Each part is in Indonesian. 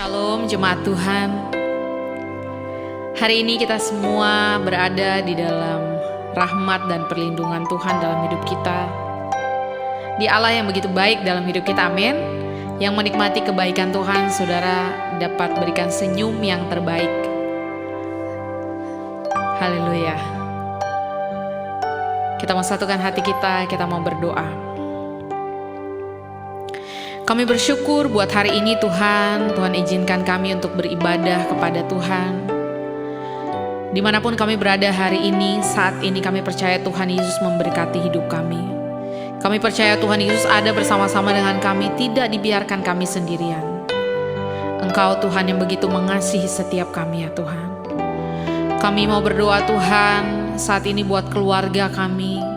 Shalom jemaat Tuhan. Hari ini kita semua berada di dalam rahmat dan perlindungan Tuhan dalam hidup kita. Di Allah yang begitu baik dalam hidup kita, amin. Yang menikmati kebaikan Tuhan, saudara dapat berikan senyum yang terbaik. Haleluya. Kita mau satukan hati kita mau berdoa. Kami bersyukur buat hari ini Tuhan. Tuhan izinkan kami untuk beribadah kepada Tuhan. Dimanapun kami berada hari ini, saat ini kami percaya Tuhan Yesus memberkati hidup kami. Kami percaya Tuhan Yesus ada bersama-sama dengan kami, tidak dibiarkan kami sendirian. Engkau Tuhan yang begitu mengasihi setiap kami ya Tuhan. Kami mau berdoa Tuhan saat ini buat keluarga kami.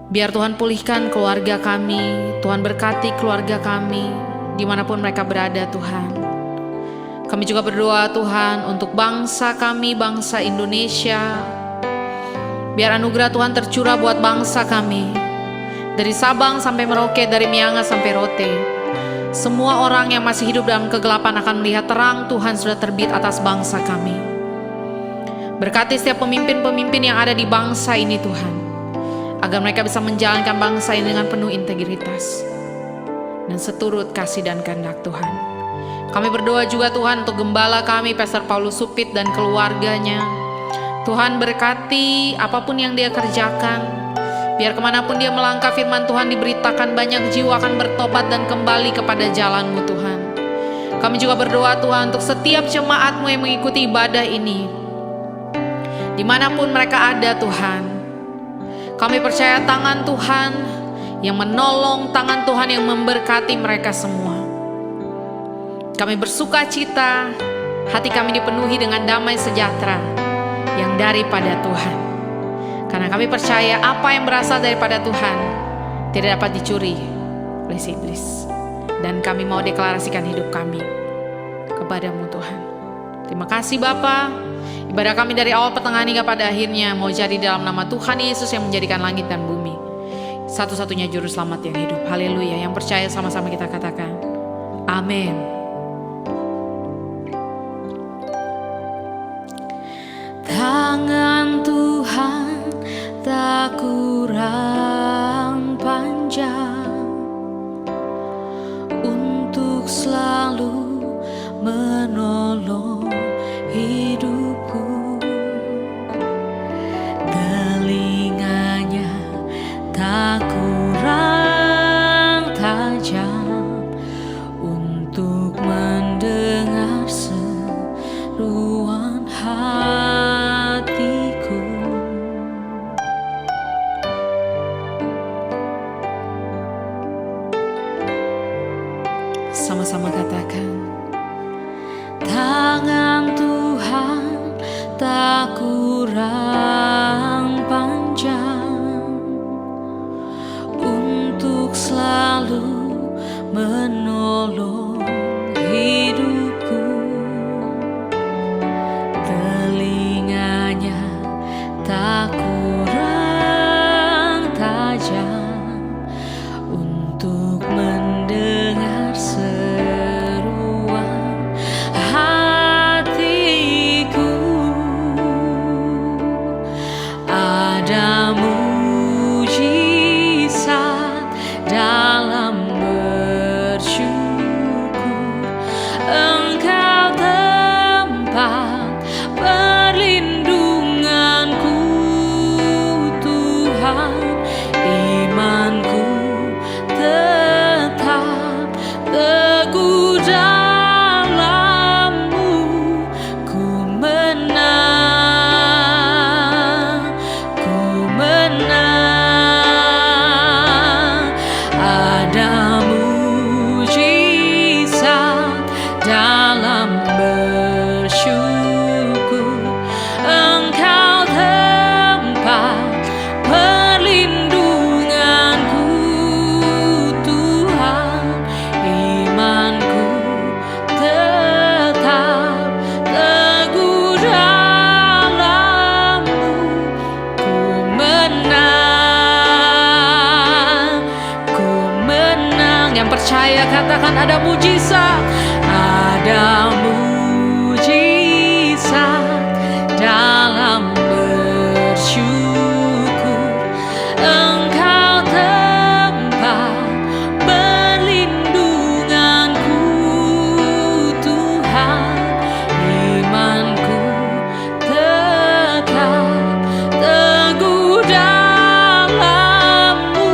Biar Tuhan pulihkan keluarga kami, Tuhan berkati keluarga kami, dimanapun mereka berada Tuhan. Kami juga berdoa Tuhan untuk bangsa kami, bangsa Indonesia. Biar anugerah Tuhan tercurah buat bangsa kami. Dari Sabang sampai Merauke, dari Miangas sampai Rote. Semua orang yang masih hidup dalam kegelapan akan melihat terang Tuhan sudah terbit atas bangsa kami. Berkati setiap pemimpin-pemimpin yang ada di bangsa ini Tuhan, agar mereka bisa menjalankan bangsa ini dengan penuh integritas dan seturut kasih dan kehendak Tuhan. Kami berdoa juga Tuhan untuk gembala kami, Pastor Paulus Supit dan keluarganya. Tuhan berkati apapun yang dia kerjakan. Biar kemanapun dia melangkah, firman Tuhan diberitakan, banyak jiwa akan bertobat dan kembali kepada jalan-Mu Tuhan. Kami juga berdoa Tuhan untuk setiap jemaat-Mu yang mengikuti ibadah ini, dimanapun mereka ada Tuhan. Kami percaya tangan Tuhan yang menolong, tangan Tuhan yang memberkati mereka semua. Kami bersuka cita, hati kami dipenuhi dengan damai sejahtera yang daripada Tuhan. Karena kami percaya apa yang berasal daripada Tuhan tidak dapat dicuri oleh si iblis. Dan kami mau deklarasikan hidup kami kepada-Mu Tuhan. Terima kasih Bapa. Ibadah kami dari awal, pertengahan hingga pada akhirnya mau jadi dalam nama Tuhan Yesus yang menjadikan langit dan bumi, satu-satunya juru selamat yang hidup. Haleluya. Yang percaya sama-sama kita katakan amin. Tangan Tuhan tak kurang panjang untuk selalu menolong hidupku. Telinganya tak kurang tajam untuk mendengar seruan hatiku. Sama-sama katakan, tangan Tuhan tak kurang panjang untuk selalu menolong hidupku. Telinganya tak kurang tajam untuk mendengar seruan hatiku. Ada mujizat dalam bersyukur. Engkau tempat perlindunganku Tuhan. Imanku tetap teguh dalam-Mu. Ku menang, ku menang. Ada mujizat dalam bersyukur. Engkau tempat perlindunganku Tuhan. Imanku tetap teguh dalam-Mu. Ku menang, ku menang. Yang percaya katakan ada mujizat, ada mujizat dalam bersyukur. Engkau tempat perlindunganku, Tuhan. Imanku tetap teguh dalam-Mu.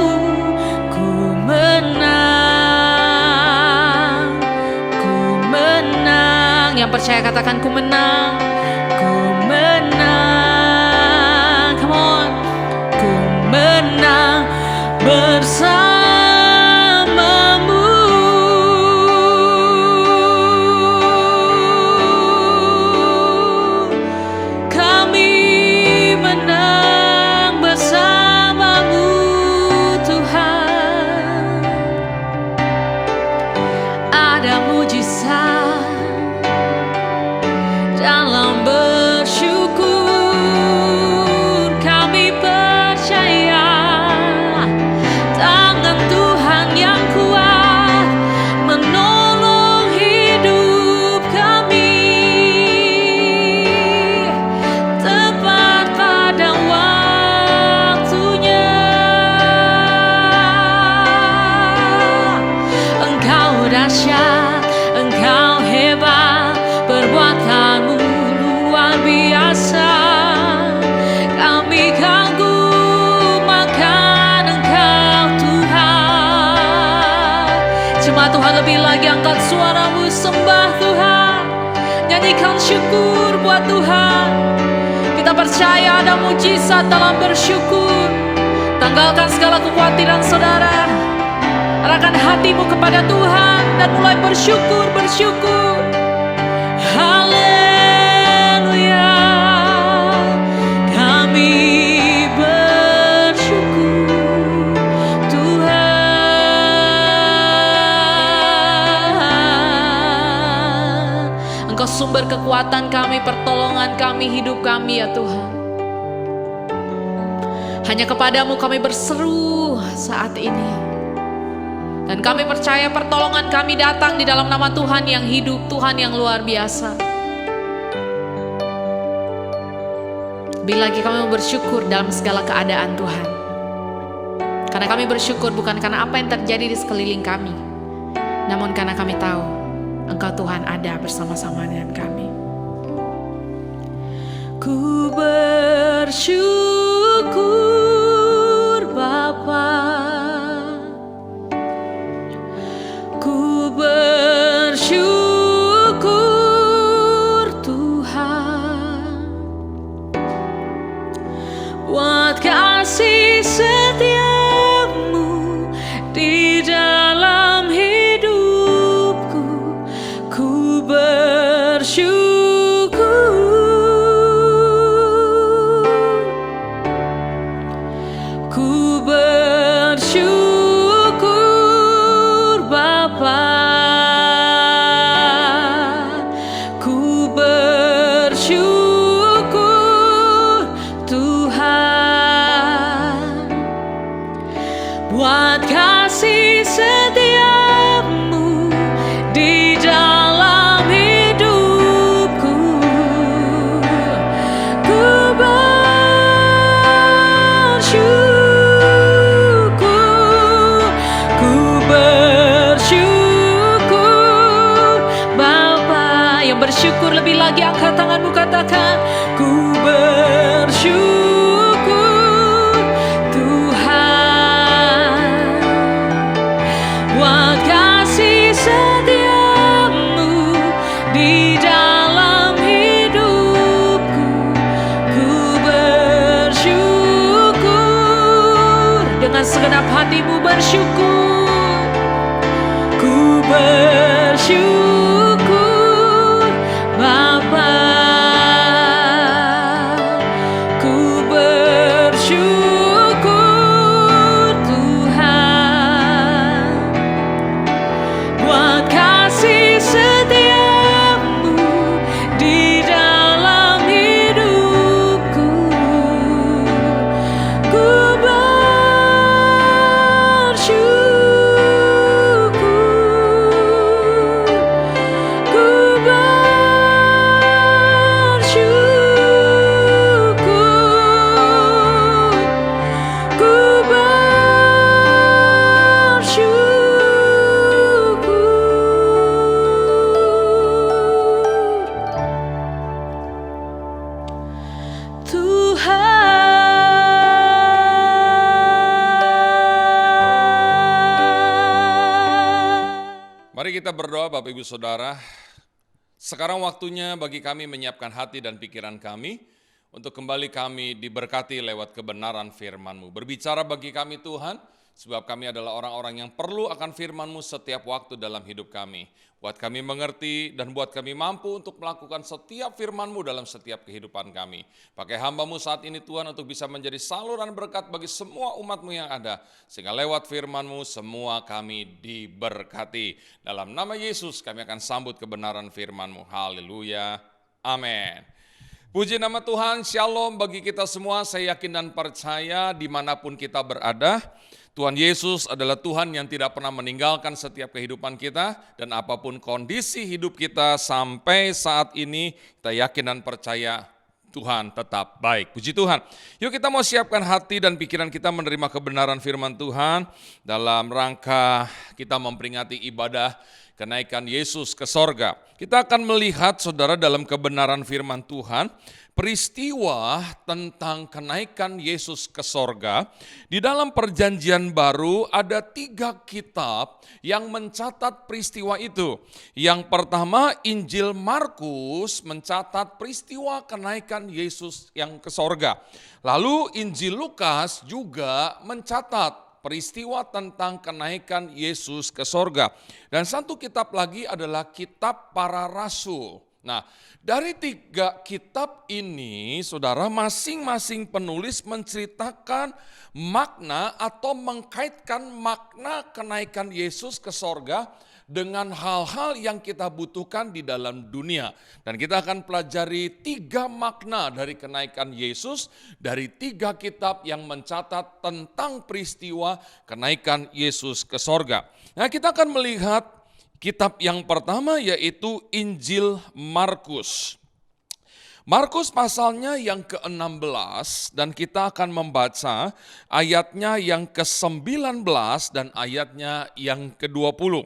Ku menang, ku menang. Yang percaya katakan ku menang, ku menang. Come on, ku menang bersamamu. Kami menang bersamamu, Tuhan. Ada mujizat dalam bersyukur. Kami percaya tangan Tuhan yang kuat menolong hidup kami. Tepat pada waktunya. Engkau dahsyat, Engkau hebat, perbuatanmu luar biasa. Kami kagum akan Engkau, Tuhan. Jemaat Tuhan, lebih lagi angkat suaramu, sembah Tuhan. Nyanyikan syukur buat Tuhan. Kita percaya ada mujizat dalam bersyukur. Tanggalkan segala kekhawatiran saudara. Arahkan hatimu kepada Tuhan dan mulai bersyukur. Haleluya. Kami bersyukur, Tuhan. Engkau sumber kekuatan kami, pertolongan kami, hidup kami ya Tuhan. Hanya kepadamu kami berseru saat ini. Dan kami percaya pertolongan kami datang di dalam nama Tuhan yang hidup, Tuhan yang luar biasa. Lebih lagi kami bersyukur dalam segala keadaan Tuhan. Karena kami bersyukur bukan karena apa yang terjadi di sekeliling kami, namun karena kami tahu Engkau Tuhan ada bersama-sama dengan kami. Ku bersyukur Bapa, ku bersyukur Tuhan, buat kasih setiamu di dalam hidupku. Ku bersyukur, ku bersyukur Bapa, ku bersyukur Tuhan, buat kasih setiamu di dalam hidupku. Ku bersyukur, ku bersyukur Bapa. Yang bersyukur lebih lagi angkat tanganmu, katakan ku bersyukur Tuhan, buat kasih setiamu di dalam hidupku. Ku bersyukur, dengan segenap hatimu bersyukur. Ku bersyukur Bapa, ku bersyukur Tuhan, buat kasih setiamu di dalam hidupku. Ku bersyukur kita berdoa Bapak Ibu Saudara. Sekarang waktunya bagi kami menyiapkan hati dan pikiran kami untuk kembali kami diberkati lewat kebenaran firman-Mu. Berbicara bagi kami Tuhan, sebab kami adalah orang-orang yang perlu akan firman-Mu setiap waktu dalam hidup kami. Buat kami mengerti dan buat kami mampu untuk melakukan setiap firman-Mu dalam setiap kehidupan kami. Pakai hamba-Mu saat ini Tuhan untuk bisa menjadi saluran berkat bagi semua umat-Mu yang ada. Sehingga lewat firman-Mu semua kami diberkati. Dalam nama Yesus kami akan sambut kebenaran firman-Mu. Haleluya. Amin. Puji nama Tuhan, shalom bagi kita semua. Saya yakin dan percaya dimanapun kita berada, Tuhan Yesus adalah Tuhan yang tidak pernah meninggalkan setiap kehidupan kita, dan apapun kondisi hidup kita sampai saat ini, kita yakin dan percaya Tuhan tetap baik. Puji Tuhan. Yuk kita mau siapkan hati dan pikiran kita menerima kebenaran firman Tuhan dalam rangka kita memperingati ibadah kenaikan Yesus ke sorga. Kita akan melihat saudara dalam kebenaran firman Tuhan, peristiwa tentang kenaikan Yesus ke sorga. Di dalam perjanjian baru ada 3 kitab yang mencatat peristiwa itu. Yang pertama Injil Markus mencatat peristiwa kenaikan Yesus yang ke sorga. Lalu Injil Lukas juga mencatat peristiwa tentang kenaikan Yesus ke sorga. Dan satu kitab lagi adalah kitab para rasul. Nah, dari 3 kitab ini, saudara, masing-masing penulis menceritakan makna atau mengkaitkan makna kenaikan Yesus ke sorga dengan hal-hal yang kita butuhkan di dalam dunia. Dan kita akan pelajari 3 makna dari kenaikan Yesus dari 3 kitab yang mencatat tentang peristiwa kenaikan Yesus ke sorga. Nah, kita akan melihat kitab yang pertama yaitu Injil Markus. Markus pasalnya yang ke-16 dan kita akan membaca ayatnya yang ke-19 dan ayatnya yang ke-20.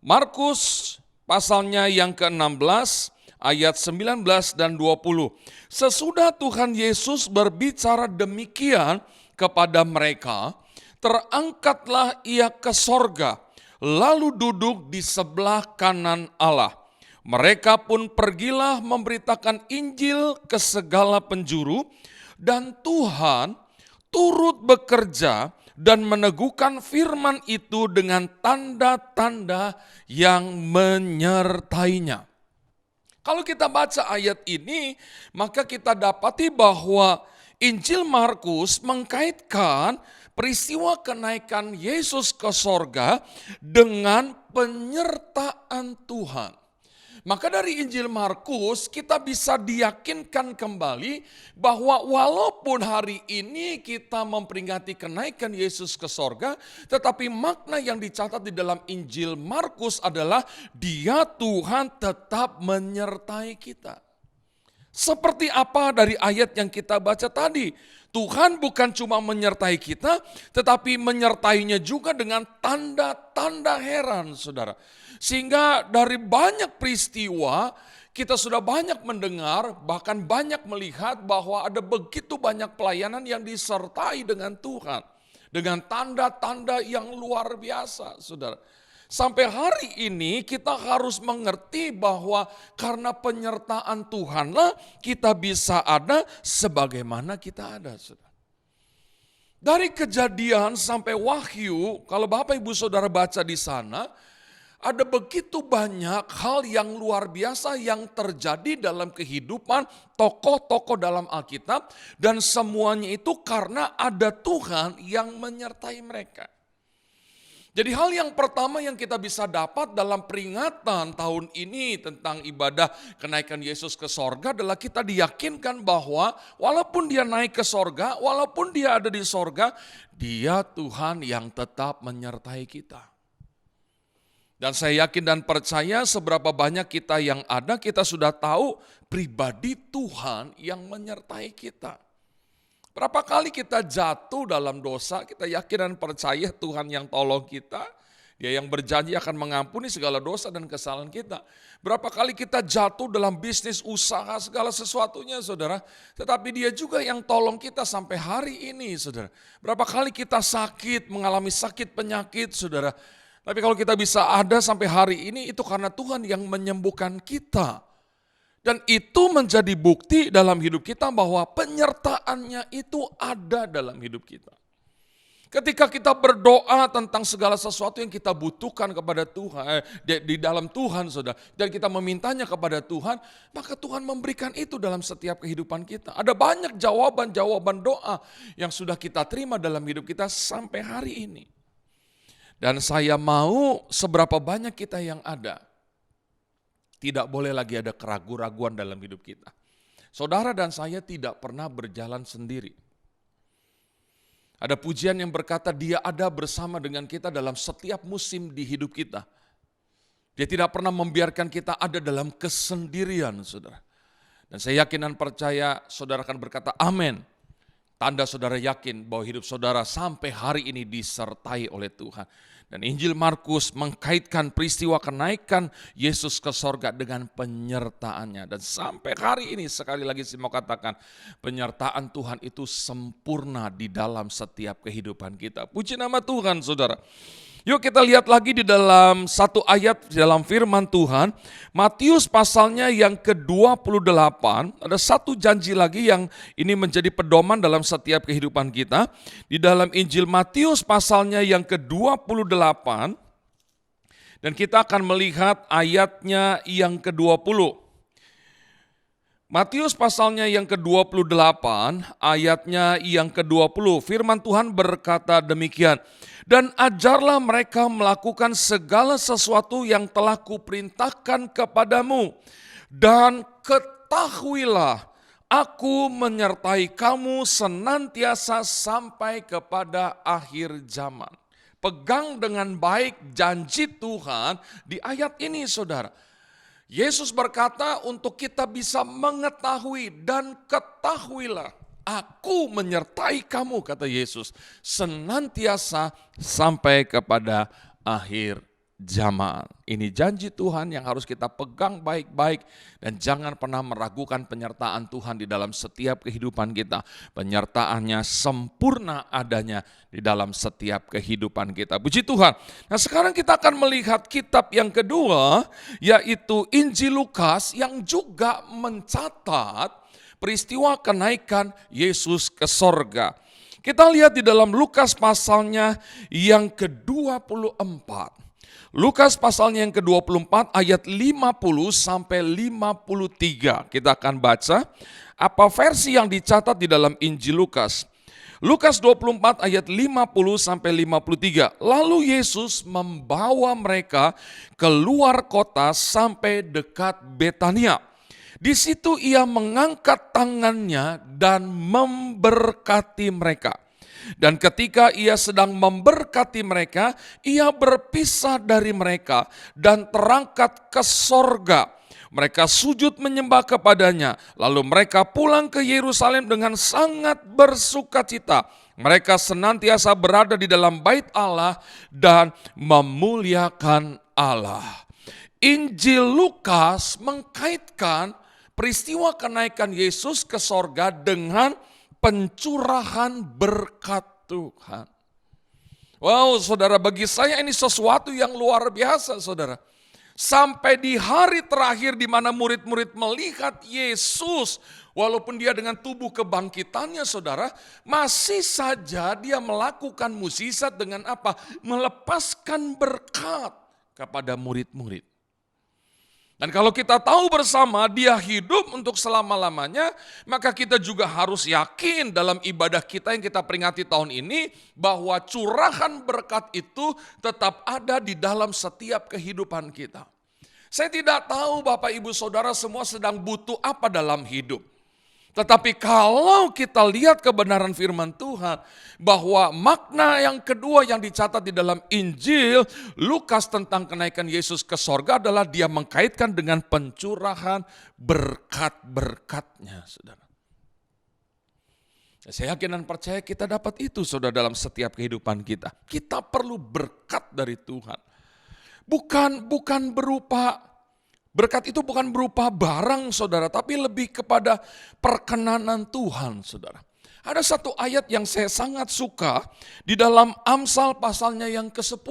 Markus pasalnya yang ke-16 ayat 19 dan 20. Sesudah Tuhan Yesus berbicara demikian kepada mereka, terangkatlah ia ke sorga, lalu duduk di sebelah kanan Allah. Mereka pun pergilah memberitakan Injil ke segala penjuru, dan Tuhan turut bekerja dan meneguhkan firman itu dengan tanda-tanda yang menyertainya. Kalau kita baca ayat ini, maka kita dapati bahwa Injil Markus mengkaitkan peristiwa kenaikan Yesus ke sorga dengan penyertaan Tuhan. Maka dari Injil Markus kita bisa diyakinkan kembali bahwa walaupun hari ini kita memperingati kenaikan Yesus ke sorga, tetapi makna yang dicatat di dalam Injil Markus adalah Dia Tuhan tetap menyertai kita. Seperti apa dari ayat yang kita baca tadi? Tuhan bukan cuma menyertai kita, tetapi menyertainya juga dengan tanda-tanda heran, saudara. Sehingga dari banyak peristiwa, kita sudah banyak mendengar, bahkan banyak melihat bahwa ada begitu banyak pelayanan yang disertai dengan Tuhan. Dengan tanda-tanda yang luar biasa, saudara. Sampai hari ini kita harus mengerti bahwa karena penyertaan Tuhanlah kita bisa ada sebagaimana kita ada. Saudara. Dari Kejadian sampai Wahyu, kalau Bapak Ibu Saudara baca di sana, ada begitu banyak hal yang luar biasa yang terjadi dalam kehidupan tokoh-tokoh dalam Alkitab, dan semuanya itu karena ada Tuhan yang menyertai mereka. Jadi hal yang pertama yang kita bisa dapat dalam peringatan tahun ini tentang ibadah kenaikan Yesus ke sorga adalah kita diyakinkan bahwa walaupun dia naik ke sorga, walaupun dia ada di sorga, dia Tuhan yang tetap menyertai kita. Dan saya yakin dan percaya seberapa banyak kita yang ada, kita sudah tahu pribadi Tuhan yang menyertai kita. Berapa kali kita jatuh dalam dosa, kita yakin dan percaya Tuhan yang tolong kita. Dia yang berjanji akan mengampuni segala dosa dan kesalahan kita. Berapa kali kita jatuh dalam bisnis, usaha, segala sesuatunya saudara. Tetapi dia juga yang tolong kita sampai hari ini saudara. Berapa kali kita sakit, mengalami sakit penyakit saudara. Tapi kalau kita bisa ada sampai hari ini, itu karena Tuhan yang menyembuhkan kita. Dan itu menjadi bukti dalam hidup kita bahwa penyertaannya itu ada dalam hidup kita. Ketika kita berdoa tentang segala sesuatu yang kita butuhkan kepada Tuhan, di dalam Tuhan, saudara, dan kita memintanya kepada Tuhan, maka Tuhan memberikan itu dalam setiap kehidupan kita. Ada banyak jawaban-jawaban doa yang sudah kita terima dalam hidup kita sampai hari ini. Dan saya mau seberapa banyak kita yang ada, tidak boleh lagi ada keraguan-raguan dalam hidup kita. Saudara dan saya tidak pernah berjalan sendiri. Ada pujian yang berkata dia ada bersama dengan kita dalam setiap musim di hidup kita. Dia tidak pernah membiarkan kita ada dalam kesendirian, saudara. Dan saya yakin dan percaya saudara akan berkata amin. Tanda saudara yakin bahwa hidup saudara sampai hari ini disertai oleh Tuhan. Dan Injil Markus mengkaitkan peristiwa kenaikan Yesus ke sorga dengan penyertaannya. Dan sampai hari ini sekali lagi saya mau katakan, penyertaan Tuhan itu sempurna di dalam setiap kehidupan kita. Puji nama Tuhan, saudara. Yuk kita lihat lagi di dalam satu ayat di dalam firman Tuhan, Matius pasalnya yang ke-28, ada satu janji lagi yang ini menjadi pedoman dalam setiap kehidupan kita. Di dalam Injil Matius pasalnya yang ke-28, dan kita akan melihat ayatnya yang ke-20. Matius pasalnya yang ke-28, ayatnya yang ke-20, firman Tuhan berkata demikian, dan ajarlah mereka melakukan segala sesuatu yang telah kuperintahkan kepadamu, dan ketahuilah aku menyertai kamu senantiasa sampai kepada akhir zaman. Pegang dengan baik janji Tuhan di ayat ini, saudara. Yesus berkata untuk kita bisa mengetahui dan ketahuilah, aku menyertai kamu, kata Yesus, senantiasa sampai kepada akhir zaman. Ini janji Tuhan yang harus kita pegang baik-baik dan jangan pernah meragukan penyertaan Tuhan di dalam setiap kehidupan kita. Penyertaannya sempurna adanya di dalam setiap kehidupan kita. Puji Tuhan. Nah sekarang kita akan melihat kitab yang kedua, yaitu Injil Lukas yang juga mencatat peristiwa kenaikan Yesus ke sorga. Kita lihat di dalam Lukas pasalnya yang ke-24. Lukas pasalnya yang ke-24 ayat 50 sampai 53. Kita akan baca apa versi yang dicatat di dalam Injil Lukas. Lukas 24 ayat 50 sampai 53. Lalu Yesus membawa mereka keluar kota sampai dekat Betania. Di situ ia mengangkat tangannya dan memberkati mereka. Dan ketika ia sedang memberkati mereka, ia berpisah dari mereka dan terangkat ke sorga. Mereka sujud menyembah kepadanya, lalu mereka pulang ke Yerusalem dengan sangat bersukacita. Mereka senantiasa berada di dalam bait Allah dan memuliakan Allah. Injil Lukas mengkaitkan peristiwa kenaikan Yesus ke sorga dengan pencurahan berkat Tuhan. Wow, saudara, bagi saya ini sesuatu yang luar biasa, saudara. Sampai di hari terakhir di mana murid-murid melihat Yesus, walaupun dia dengan tubuh kebangkitannya, saudara, masih saja dia melakukan mukjizat dengan apa? Melepaskan berkat kepada murid-murid. Dan kalau kita tahu bersama dia hidup untuk selama-lamanya, maka kita juga harus yakin dalam ibadah kita yang kita peringati tahun ini, bahwa curahan berkat itu tetap ada di dalam setiap kehidupan kita. Saya tidak tahu Bapak Ibu Saudara semua sedang butuh apa dalam hidup. Tetapi kalau kita lihat kebenaran firman Tuhan, bahwa makna yang kedua yang dicatat di dalam Injil Lukas tentang kenaikan Yesus ke sorga adalah dia mengkaitkan dengan pencurahan berkat-berkatnya, saudara. Saya yakin dan percaya kita dapat itu, saudara, dalam setiap kehidupan kita. Kita perlu berkat dari Tuhan. Bukan berupa berkat itu bukan berupa barang, saudara, tapi lebih kepada perkenanan Tuhan, saudara. Ada satu ayat yang saya sangat suka di dalam Amsal pasalnya yang ke-10.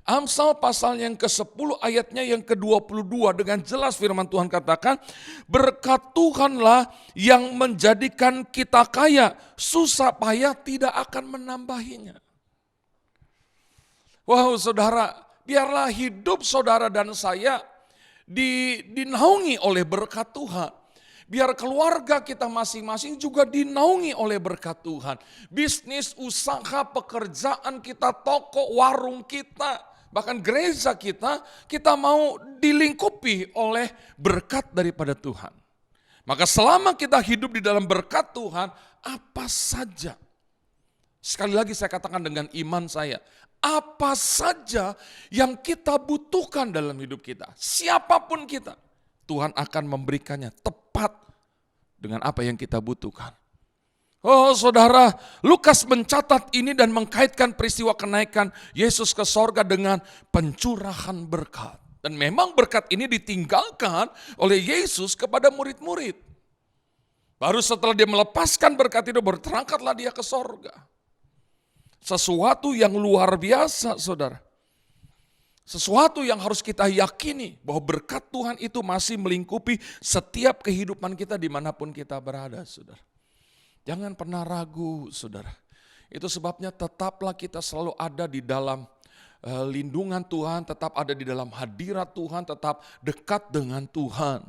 Amsal pasal yang ke-10 ayatnya yang ke-22 dengan jelas firman Tuhan katakan, berkat Tuhanlah yang menjadikan kita kaya, susah payah tidak akan menambahinya. Wow saudara, biarlah hidup saudara dan saya dinaungi oleh berkat Tuhan. Biar keluarga kita masing-masing juga dinaungi oleh berkat Tuhan. Bisnis, usaha, pekerjaan kita, toko, warung kita, bahkan gereja kita mau dilingkupi oleh berkat daripada Tuhan. Maka selama kita hidup di dalam berkat Tuhan, apa saja, sekali lagi saya katakan dengan iman saya, apa saja yang kita butuhkan dalam hidup kita, siapapun kita, Tuhan akan memberikannya tepat dengan apa yang kita butuhkan. Oh saudara, Lukas mencatat ini dan mengkaitkan peristiwa kenaikan Yesus ke sorga dengan pencurahan berkat. Dan memang berkat ini ditinggalkan oleh Yesus kepada murid-murid. Baru setelah dia melepaskan berkat itu, berterangkatlah dia ke sorga. Sesuatu yang luar biasa saudara. Sesuatu yang harus kita yakini bahwa berkat Tuhan itu masih melingkupi setiap kehidupan kita dimanapun kita berada, saudara. Jangan pernah ragu, saudara. Itu sebabnya tetaplah kita selalu ada di dalam lindungan Tuhan, tetap ada di dalam hadirat Tuhan, tetap dekat dengan Tuhan.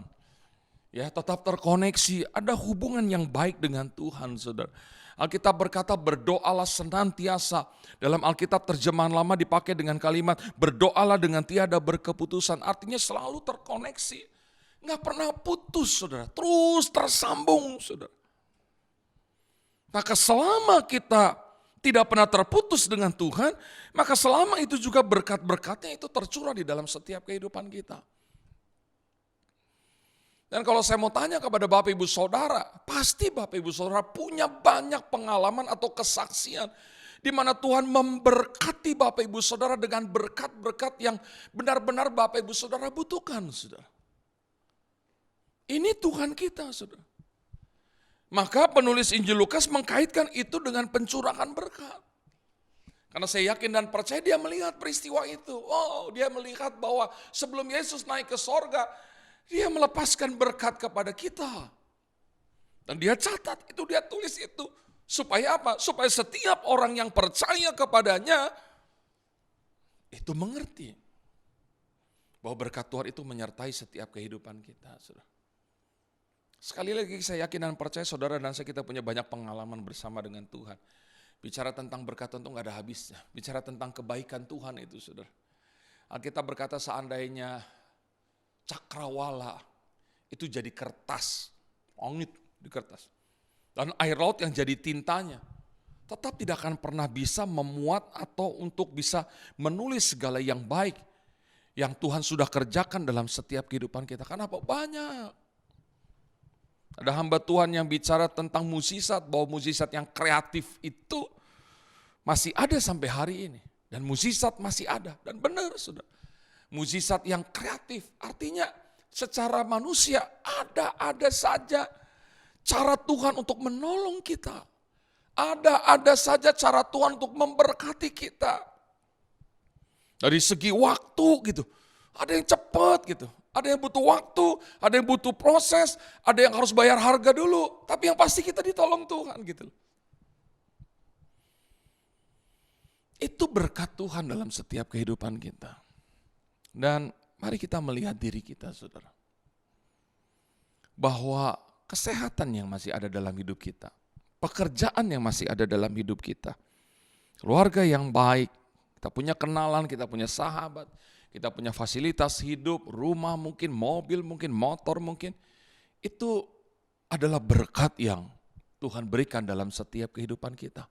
Ya, tetap terkoneksi, ada hubungan yang baik dengan Tuhan, saudara. Alkitab berkata berdoalah senantiasa. Dalam Alkitab terjemahan lama dipakai dengan kalimat berdoalah dengan tiada berkeputusan. Artinya selalu terkoneksi. Nggak pernah putus saudara. Terus tersambung saudara. Maka selama kita tidak pernah terputus dengan Tuhan, maka selama itu juga berkat-berkatnya itu tercurah di dalam setiap kehidupan kita. Dan kalau saya mau tanya kepada Bapak Ibu Saudara, pasti Bapak Ibu Saudara punya banyak pengalaman atau kesaksian di mana Tuhan memberkati Bapak Ibu Saudara dengan berkat-berkat yang benar-benar Bapak Ibu Saudara butuhkan, Saudara. Ini Tuhan kita, Saudara. Maka penulis Injil Lukas mengkaitkan itu dengan pencurahan berkat. Karena saya yakin dan percaya dia melihat peristiwa itu. Oh, dia melihat bahwa sebelum Yesus naik ke sorga, dia melepaskan berkat kepada kita. Dan dia catat itu, dia tulis itu. Supaya apa? Supaya setiap orang yang percaya kepadanya itu mengerti bahwa berkat Tuhan itu menyertai setiap kehidupan kita. Saudara. Sekali lagi saya yakin dan percaya saudara dan saya kita punya banyak pengalaman bersama dengan Tuhan. Bicara tentang berkat tentu gak ada habisnya. Bicara tentang kebaikan Tuhan itu saudara. Alkitab berkata seandainya cakrawala itu jadi kertas, ongit di kertas. Dan air laut yang jadi tintanya, tetap tidak akan pernah bisa memuat atau untuk bisa menulis segala yang baik yang Tuhan sudah kerjakan dalam setiap kehidupan kita. Kenapa? Banyak. Ada hamba Tuhan yang bicara tentang mukjizat, bahwa mukjizat yang kreatif itu masih ada sampai hari ini. Dan mukjizat masih ada, dan benar sudah. Mukjizat yang kreatif, artinya secara manusia ada saja cara Tuhan untuk menolong kita. Ada saja cara Tuhan untuk memberkati kita. Dari segi waktu gitu, ada yang cepat gitu. Ada yang butuh waktu, ada yang butuh proses, ada yang harus bayar harga dulu. Tapi yang pasti kita ditolong Tuhan gitu. Itu berkat Tuhan dalam setiap kehidupan kita. Dan mari kita melihat diri kita saudara. Bahwa kesehatan yang masih ada dalam hidup kita. Pekerjaan yang masih ada dalam hidup kita. Keluarga yang baik, kita punya kenalan, kita punya sahabat. Kita punya fasilitas hidup, rumah mungkin, mobil mungkin, motor mungkin. Itu adalah berkat yang Tuhan berikan dalam setiap kehidupan kita.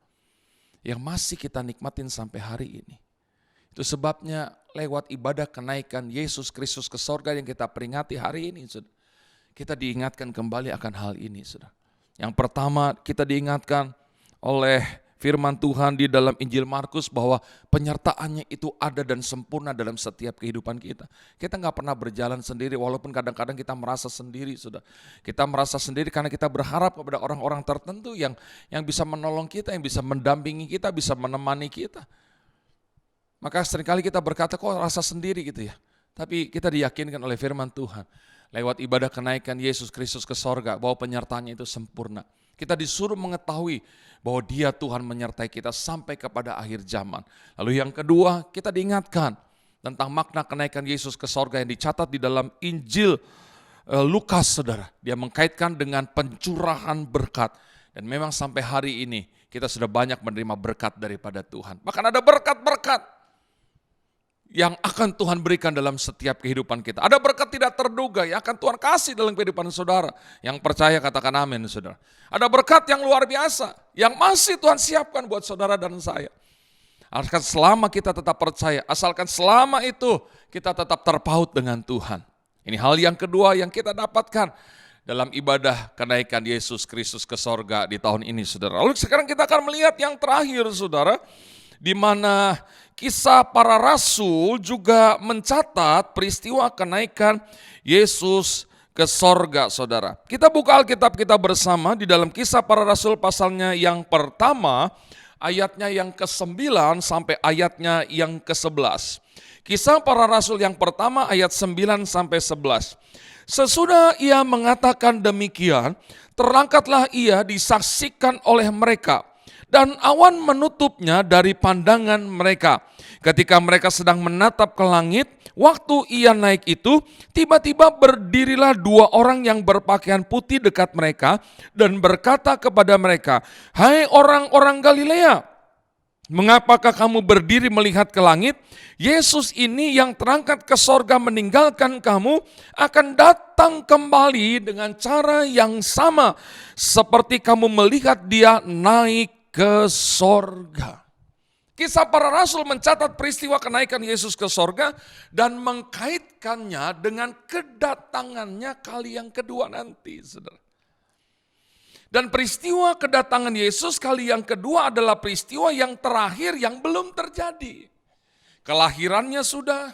Yang masih kita nikmatin sampai hari ini. Itu sebabnya lewat ibadah kenaikan Yesus Kristus ke sorga yang kita peringati hari ini. Kita diingatkan kembali akan hal ini. Yang pertama kita diingatkan oleh firman Tuhan di dalam Injil Markus bahwa penyertaannya itu ada dan sempurna dalam setiap kehidupan kita. Kita nggak pernah berjalan sendiri walaupun kadang-kadang kita merasa sendiri sudah. Kita merasa sendiri karena kita berharap kepada orang-orang tertentu yang bisa menolong kita, yang bisa mendampingi kita, bisa menemani kita. Maka seringkali kita berkata, kok rasa sendiri gitu ya. Tapi kita diyakinkan oleh firman Tuhan. Lewat ibadah kenaikan Yesus Kristus ke sorga, bahwa penyertaannya itu sempurna. Kita disuruh mengetahui bahwa Dia Tuhan menyertai kita sampai kepada akhir zaman. Lalu yang kedua, kita diingatkan tentang makna kenaikan Yesus ke sorga yang dicatat di dalam Injil Lukas, saudara. Dia mengkaitkan dengan pencurahan berkat. Dan memang sampai hari ini kita sudah banyak menerima berkat daripada Tuhan. Bahkan ada berkat-berkat yang akan Tuhan berikan dalam setiap kehidupan kita. Ada berkat tidak terduga yang akan Tuhan kasih dalam kehidupan saudara. Yang percaya katakan amin, saudara. Ada berkat yang luar biasa yang masih Tuhan siapkan buat saudara dan saya. Asalkan selama kita tetap percaya, asalkan selama itu kita tetap terpaut dengan Tuhan. Ini hal yang kedua yang kita dapatkan dalam ibadah kenaikan Yesus Kristus ke sorga di tahun ini, saudara. Lalu sekarang kita akan melihat yang terakhir, saudara, di mana Kisah Para Rasul juga mencatat peristiwa kenaikan Yesus ke sorga, saudara. Kita buka Alkitab kita bersama di dalam Kisah Para Rasul pasalnya yang pertama, ayatnya yang ke-9 sampai ayatnya yang ke-11. Kisah Para Rasul yang pertama ayat 9 sampai 11. Sesudah ia mengatakan demikian, terangkatlah ia disaksikan oleh mereka, dan awan menutupnya dari pandangan mereka. Ketika mereka sedang menatap ke langit, waktu ia naik itu, tiba-tiba berdirilah dua orang yang berpakaian putih dekat mereka, dan berkata kepada mereka, "Hai orang-orang Galilea, mengapakah kamu berdiri melihat ke langit? Yesus ini yang terangkat ke sorga meninggalkan kamu akan datang kembali dengan cara yang sama seperti kamu melihat dia naik ke sorga." Kisah Para Rasul mencatat peristiwa kenaikan Yesus ke sorga dan mengkaitkannya dengan kedatangannya kali yang kedua nanti, saudara. Dan peristiwa kedatangan Yesus kali yang kedua adalah peristiwa yang terakhir yang belum terjadi. Kelahirannya sudah,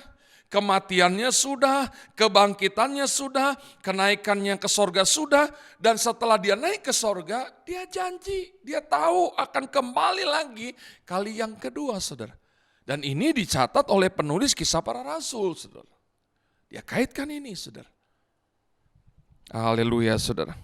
kematiannya sudah, kebangkitannya sudah, kenaikannya ke sorga sudah, dan setelah dia naik ke sorga, dia janji, dia tahu akan kembali lagi kali yang kedua, saudara. Dan ini dicatat oleh penulis Kisah Para Rasul, saudara. Dia kaitkan ini, saudara. Haleluya, saudara.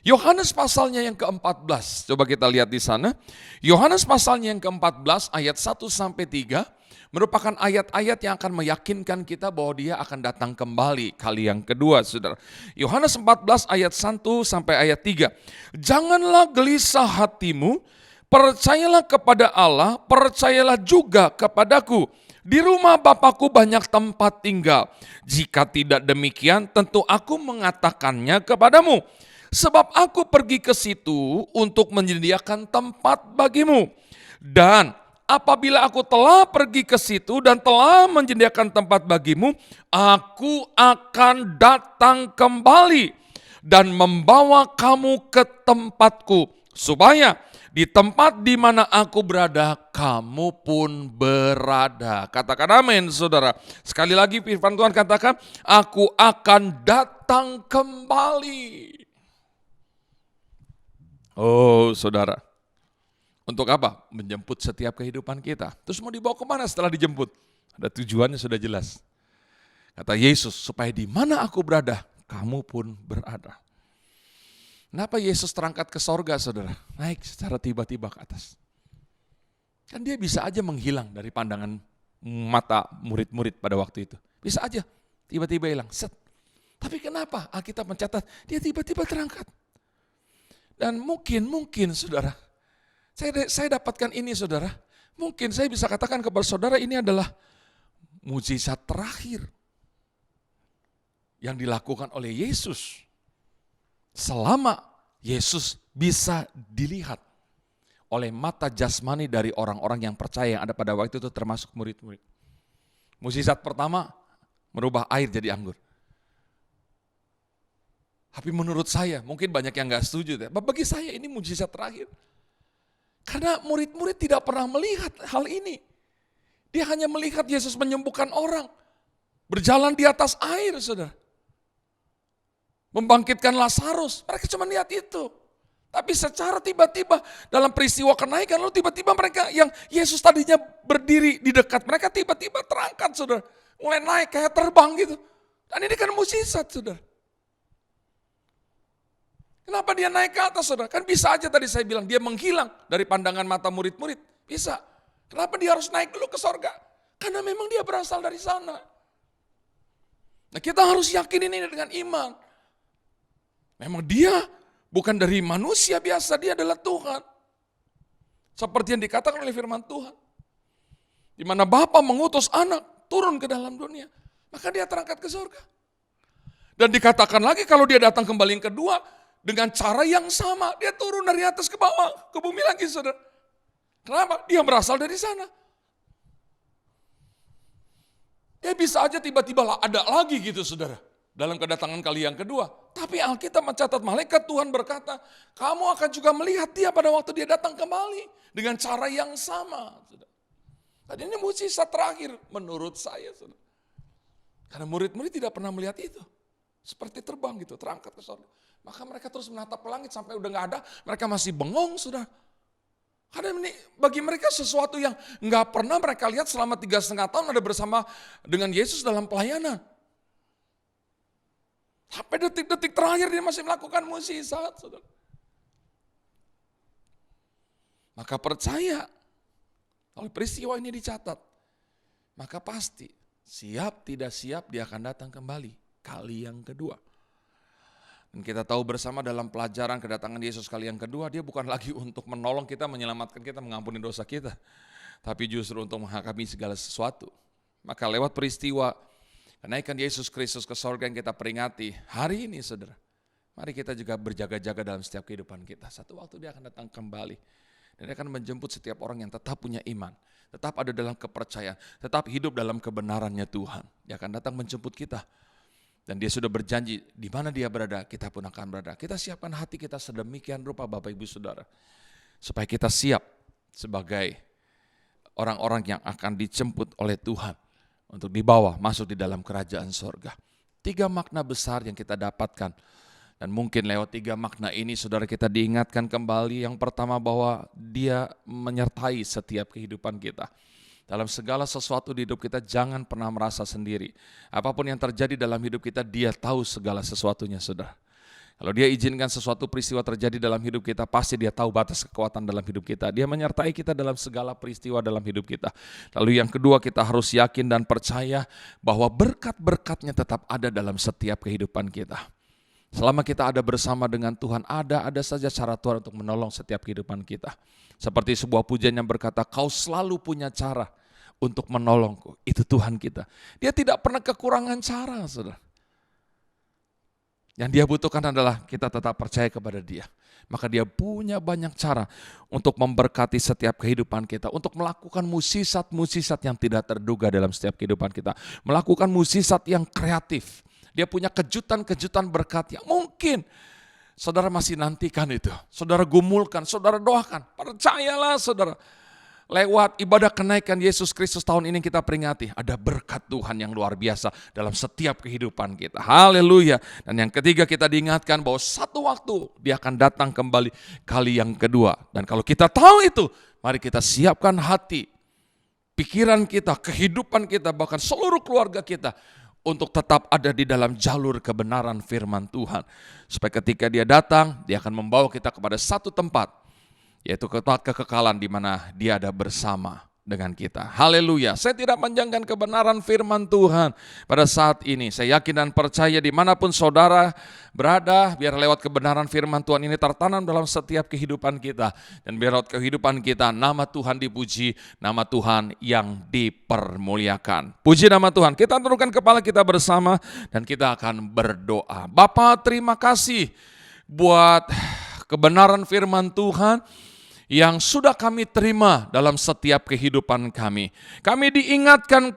Yohanes pasalnya yang ke-14, coba kita lihat di sana. Yohanes pasalnya yang ke-14 ayat 1 sampai 3 merupakan ayat-ayat yang akan meyakinkan kita bahwa dia akan datang kembali kali yang kedua, saudara. Yohanes 14 ayat 1 sampai ayat 3. Janganlah gelisah hatimu, percayalah kepada Allah, percayalah juga kepadaku. Di rumah Bapakku banyak tempat tinggal. Jika tidak demikian, tentu aku mengatakannya kepadamu. Sebab aku pergi ke situ untuk menyediakan tempat bagimu. Dan apabila aku telah pergi ke situ dan telah menyediakan tempat bagimu, aku akan datang kembali dan membawa kamu ke tempatku, supaya di tempat di mana aku berada, kamu pun berada. Katakan amin, saudara. Sekali lagi firman Tuhan katakan, aku akan datang kembali. Oh, saudara. Untuk apa? Menjemput setiap kehidupan kita. Terus mau dibawa kemana setelah dijemput? Ada tujuannya sudah jelas. Kata Yesus, supaya di mana aku berada, kamu pun berada. Kenapa Yesus terangkat ke sorga, saudara? Naik secara tiba-tiba ke atas. Kan dia bisa aja menghilang dari pandangan mata murid-murid pada waktu itu. Bisa aja, tiba-tiba hilang. Set. Tapi kenapa Alkitab mencatat dia tiba-tiba terangkat? Dan mungkin saudara, saya dapatkan ini, saudara. Mungkin saya bisa katakan kepada saudara ini adalah mukjizat terakhir yang dilakukan oleh Yesus selama Yesus bisa dilihat oleh mata jasmani dari orang-orang yang percaya yang ada pada waktu itu, termasuk murid-murid. Mukjizat pertama, merubah air jadi anggur. Tapi menurut saya, mungkin banyak yang gak setuju. Bagi saya ini mukjizat terakhir. Karena murid-murid tidak pernah melihat hal ini. Dia hanya melihat Yesus menyembuhkan orang. Berjalan di atas air, saudara. Membangkitkan Lazarus. Mereka cuma lihat itu. Tapi secara tiba-tiba dalam peristiwa kenaikan, lalu tiba-tiba mereka yang Yesus tadinya berdiri di dekat, mereka tiba-tiba terangkat, saudara. Mulai naik kayak terbang gitu. Dan ini kan mukjizat, saudara. Kenapa dia naik ke atas, saudara? Kan bisa aja tadi saya bilang, dia menghilang dari pandangan mata murid-murid. Bisa. Kenapa dia harus naik dulu ke sorga? Karena memang dia berasal dari sana. Nah, kita harus yakin ini dengan iman. Memang dia bukan dari manusia biasa, dia adalah Tuhan. Seperti yang dikatakan oleh firman Tuhan. Di mana Bapa mengutus anak turun ke dalam dunia, maka dia terangkat ke surga. Dan dikatakan lagi kalau dia datang kembali yang kedua, dengan cara yang sama, dia turun dari atas ke bawah, ke bumi lagi, saudara. Kenapa? Dia berasal dari sana. Dia bisa aja tiba-tiba ada lagi gitu, saudara. Dalam kedatangan kali yang kedua. Tapi Alkitab mencatat malaikat Tuhan berkata, kamu akan juga melihat dia pada waktu dia datang kembali. Dengan cara yang sama. Tadi ini mukjizat terakhir menurut saya. Saudara. Karena murid-murid tidak pernah melihat itu. Seperti terbang gitu, terangkat ke surga. Maka mereka terus menatap ke langit sampai udah gak ada. Mereka masih bengong, saudara. Karena ini bagi mereka sesuatu yang gak pernah mereka lihat selama 3,5 tahun ada bersama dengan Yesus dalam pelayanan. Sampai detik-detik terakhir dia masih melakukan mukjizat, saudara. Maka percaya, kalau peristiwa ini dicatat, maka pasti siap tidak siap dia akan datang kembali kali yang kedua. Dan kita tahu bersama dalam pelajaran kedatangan Yesus kali yang kedua, dia bukan lagi untuk menolong kita, menyelamatkan kita, mengampuni dosa kita, tapi justru untuk menghakimi segala sesuatu. Maka lewat peristiwa kenaikan Yesus Kristus ke surga yang kita peringati hari ini, saudara. Mari kita juga berjaga-jaga dalam setiap kehidupan kita. Satu waktu dia akan datang kembali. Dan dia akan menjemput setiap orang yang tetap punya iman. Tetap ada dalam kepercayaan. Tetap hidup dalam kebenarannya Tuhan. Dia akan datang menjemput kita. Dan dia sudah berjanji di mana dia berada, kita pun akan berada. Kita siapkan hati kita sedemikian rupa Bapak Ibu Saudara. Supaya kita siap sebagai orang-orang yang akan dijemput oleh Tuhan. Untuk dibawa masuk di dalam kerajaan sorga. 3 makna besar yang kita dapatkan. Dan mungkin lewat 3 makna ini saudara kita diingatkan kembali. Yang pertama bahwa dia menyertai setiap kehidupan kita. Dalam segala sesuatu di hidup kita jangan pernah merasa sendiri. Apapun yang terjadi dalam hidup kita dia tahu segala sesuatunya, saudara. Kalau dia izinkan sesuatu peristiwa terjadi dalam hidup kita, pasti dia tahu batas kekuatan dalam hidup kita. Dia menyertai kita dalam segala peristiwa dalam hidup kita. Lalu yang kedua, kita harus yakin dan percaya bahwa berkat-berkatnya tetap ada dalam setiap kehidupan kita. Selama kita ada bersama dengan Tuhan, ada saja cara Tuhan untuk menolong setiap kehidupan kita. Seperti sebuah pujian yang berkata, kau selalu punya cara untuk menolongku. Itu Tuhan kita. Dia tidak pernah kekurangan cara, saudara. Yang dia butuhkan adalah kita tetap percaya kepada dia. Maka dia punya banyak cara untuk memberkati setiap kehidupan kita. Untuk melakukan mukjizat-mukjizat yang tidak terduga dalam setiap kehidupan kita. Melakukan mukjizat yang kreatif. Dia punya kejutan-kejutan berkat yang mungkin saudara masih nantikan itu. Saudara gumulkan, saudara doakan. Percayalah saudara. Lewat ibadah kenaikan Yesus Kristus tahun ini kita peringati. Ada berkat Tuhan yang luar biasa dalam setiap kehidupan kita. Haleluya. Dan yang ketiga kita diingatkan bahwa satu waktu dia akan datang kembali kali yang kedua. Dan kalau kita tahu itu, mari kita siapkan hati, pikiran kita, kehidupan kita, bahkan seluruh keluarga kita. Untuk tetap ada di dalam jalur kebenaran firman Tuhan. Supaya ketika dia datang, dia akan membawa kita kepada satu tempat. Yaitu tempat kekekalan di mana dia ada bersama dengan kita. Haleluya. Saya tidak menjangkan kebenaran firman Tuhan pada saat ini. Saya yakin dan percaya dimanapun saudara berada, biar lewat kebenaran firman Tuhan ini tertanam dalam setiap kehidupan kita. Dan biar lewat kehidupan kita, nama Tuhan dipuji, nama Tuhan yang dipermuliakan. Puji nama Tuhan. Kita tundukkan kepala kita bersama dan kita akan berdoa. Bapa, terima kasih buat kebenaran firman Tuhan yang sudah kami terima dalam setiap kehidupan kami. Kami diingatkan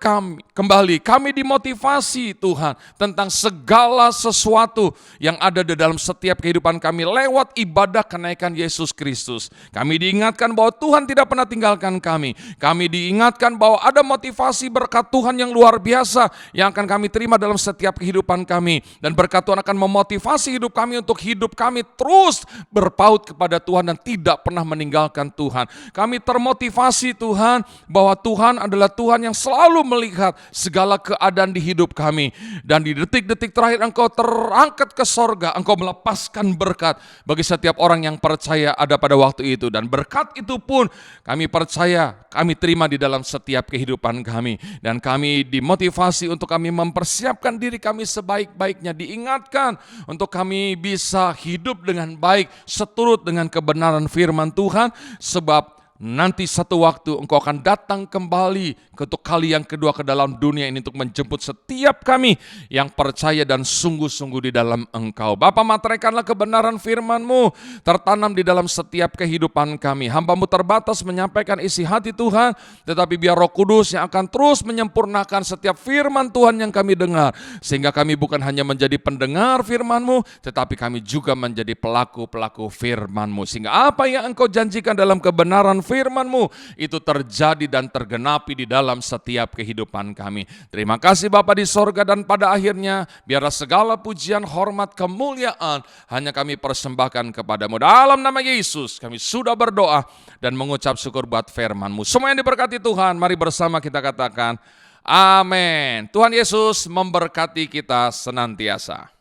kembali, kami dimotivasi Tuhan tentang segala sesuatu yang ada di dalam setiap kehidupan kami lewat ibadah kenaikan Yesus Kristus. Kami diingatkan bahwa Tuhan tidak pernah tinggalkan kami. Kami diingatkan bahwa ada motivasi berkat Tuhan yang luar biasa yang akan kami terima dalam setiap kehidupan kami. Dan berkat Tuhan akan memotivasi hidup kami untuk hidup kami terus berpaut kepada Tuhan dan tidak pernah meninggalkan Tuhan. Kami termotivasi Tuhan bahwa Tuhan adalah Tuhan yang selalu melihat segala keadaan di hidup kami. Dan di detik-detik terakhir Engkau terangkat ke sorga, Engkau melepaskan berkat bagi setiap orang yang percaya ada pada waktu itu. Dan berkat itu pun kami percaya, kami terima di dalam setiap kehidupan kami. Dan kami dimotivasi untuk kami mempersiapkan diri kami sebaik-baiknya. Diingatkan untuk kami bisa hidup dengan baik, seturut dengan kebenaran firman Tuhan. Sebab nanti satu waktu Engkau akan datang kembali untuk kali yang kedua ke dalam dunia ini untuk menjemput setiap kami yang percaya dan sungguh-sungguh di dalam Engkau. Bapa, materaikanlah kebenaran firman-Mu tertanam di dalam setiap kehidupan kami. Hamba-Mu terbatas menyampaikan isi hati Tuhan, tetapi biar Roh Kudus yang akan terus menyempurnakan setiap firman Tuhan yang kami dengar. Sehingga kami bukan hanya menjadi pendengar firman-Mu, tetapi kami juga menjadi pelaku-pelaku firman-Mu. Sehingga apa yang Engkau janjikan dalam kebenaran firman-Mu itu terjadi dan tergenapi di dalam setiap kehidupan kami. Terima kasih Bapa di sorga, dan pada akhirnya biarlah segala pujian, hormat, kemuliaan hanya kami persembahkan kepadamu. Dalam nama Yesus kami sudah berdoa dan mengucap syukur buat firman-Mu. Semua yang diberkati Tuhan, mari bersama kita katakan amin. Tuhan Yesus memberkati kita senantiasa.